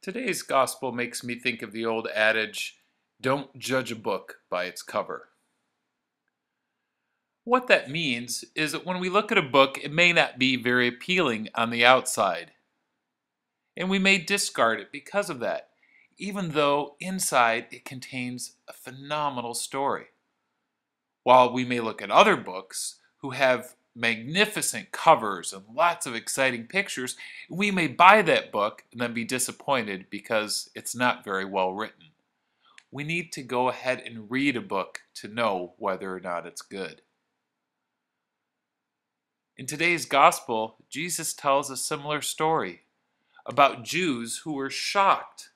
Today's gospel makes me think of the old adage, don't judge a book by its cover. What that means is that when we look at a book, it may not be very appealing on the outside, and we may discard it because of that, even though inside it contains a phenomenal story. While we may look at other books who have magnificent covers and lots of exciting pictures, we may buy that book and then be disappointed because it's not very well written. We need to go ahead and read a book to know whether or not it's good. In today's gospel, Jesus tells a similar story about Jews who were shocked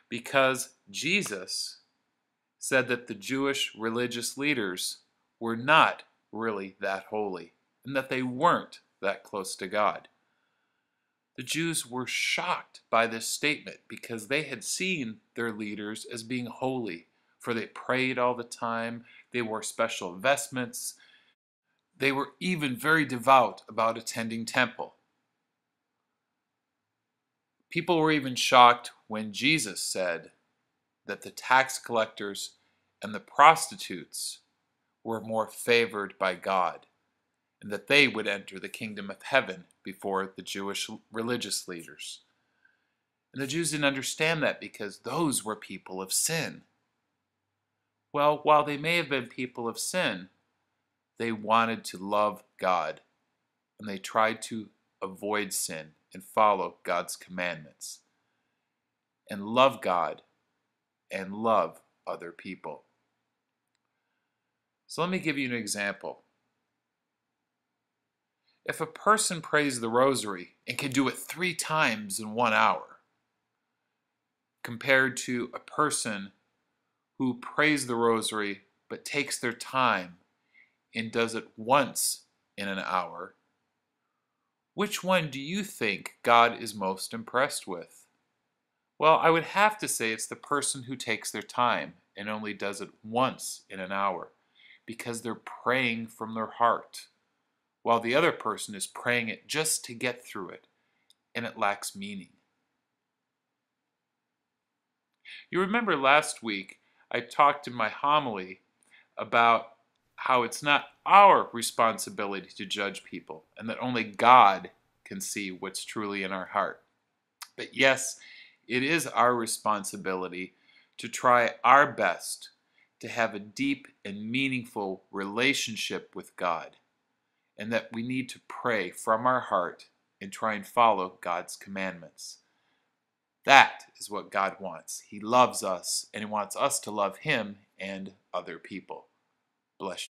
because Jesus said that the Jewish religious leaders were not really that holy and that they weren't that close to God. The Jews were shocked by this statement because they had seen their leaders as being holy, for they prayed all the time, they wore special vestments, they were even very devout about attending temple. People were even shocked when Jesus said that the tax collectors and the prostitutes were more favored by God, and that they would enter the kingdom of heaven before the Jewish religious leaders. And the Jews didn't understand that because those were people of sin. Well, while they may have been people of sin, they wanted to love God, and they tried to avoid sin and follow God's commandments, and love God and love other people. So let me give you an example. If a person prays the rosary and can do it 3 times in 1 hour, compared to a person who prays the rosary but takes their time and does it once in an hour, which one do you think God is most impressed with? Well, I would have to say it's the person who takes their time and only does it once in an hour, because they're praying from their heart, while the other person is praying it just to get through it, and it lacks meaning. You remember last week I talked in my homily about how it's not our responsibility to judge people, and that only God can see what's truly in our heart. But yes, it is our responsibility to try our best to have a deep and meaningful relationship with God, and that we need to pray from our heart and try and follow God's commandments. That is what God wants. He loves us, and He wants us to love Him and other people. Bless you.